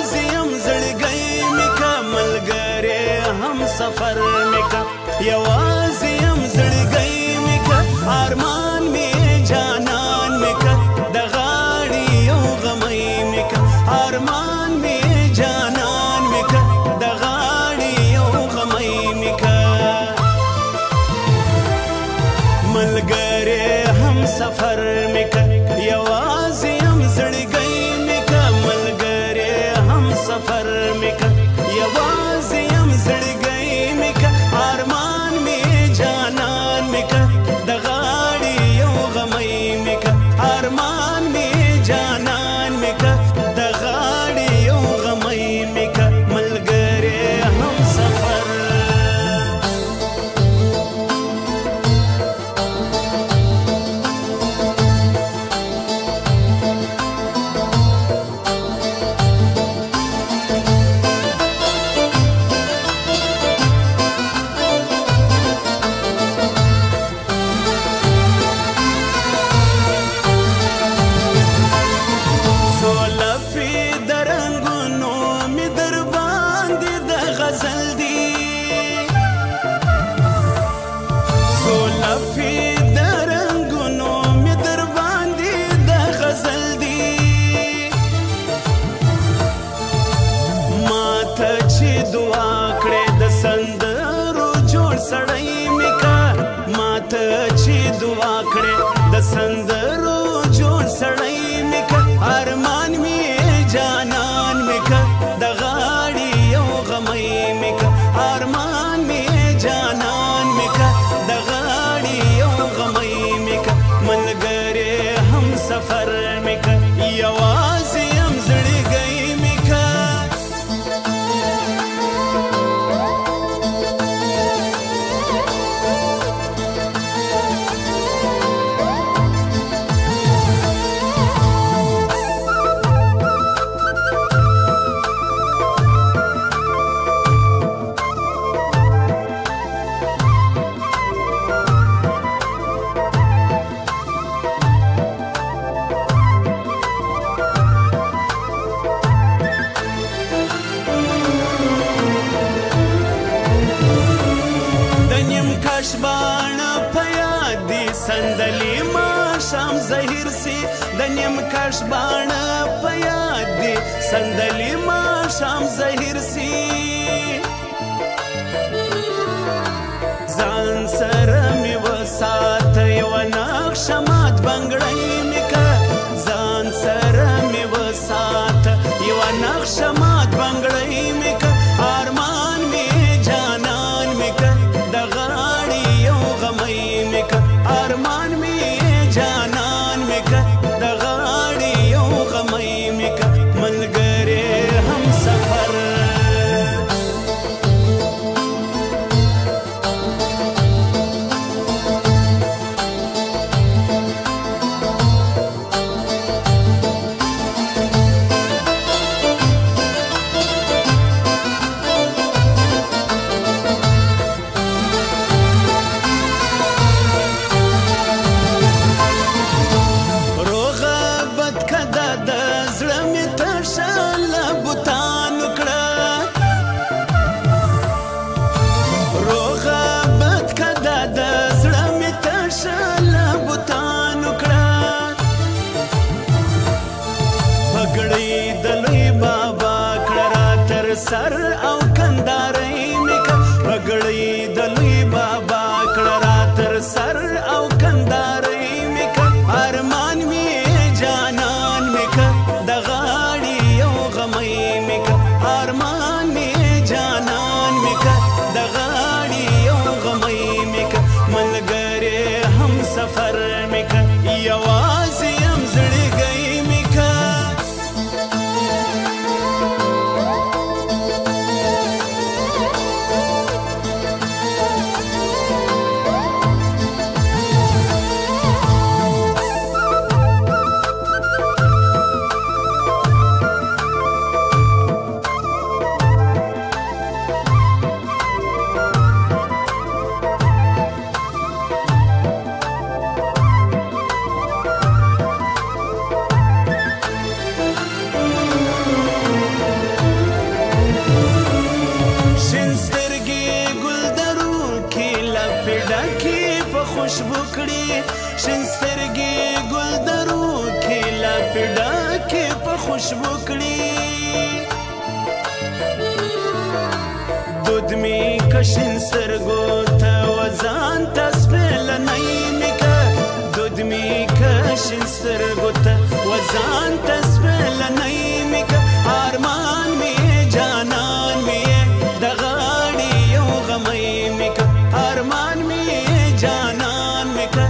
یوازې یم زړګی مې که ملګری هم سفر مې که یوازې یم زړګی مې که ارمان مې جانان مې که د غاړې یو غمی مې که ارمان مې جانان مې که د غاړې یو غمی مې که ملګری هم سفر مې که یوازې یم زړګی مې که ملګری هم سفر مې که یوازې یم زړګی مې که ارمان مې جانان مې که د غاړې یو غمی مې که ارمان مې جانان مې که د غاړې یو غمی مې که ملګری هم سفر سندرو جوړ سړی مې که ارمان مې جانان مې که د غاړې یو غمی مې که ارمان مې جانان مې که د غاړې یو غمی مې که ملګری هم سفر مې که یوازې یم زړګی مې که باڼه په یاد دي صندلي ماښام زهیر سي د نیم کش باڼه په یاد دي صندلي ماښام زهیر سي ځان سره مې وساته یوه نقشه مات بنګړۍ مې که ځان سره مې وساته یوه نقشه مات بنګړۍ مې که ارمان مې جانان مې که د غاړې یو غمی مې که ارمان مې جانان مې که د غاړې یو غمی مې که ملګری هم سفر سر او کندارۍ مې که پګړۍ د لوی بابا کړه را تر سر او کندارۍ مې که ارمان مې جانان مې که د غاړې یو غمی مې که ارمان مې جانان مې که د غاړې یو غمی مې که ملګری هم سفر مې که یوازې یم زړګی مې که خوشبو کړي شین سترګې ګل درو کې لا پیډا کې په خوشبو کړي دود می کشین سترګو ته وزان تسبیل نایمه کا دود می کشین سترګو ته وزان تسبیل نایمه کا ارمان می جانان می د غاړي یو غمې می کا ارمان می جانان می کا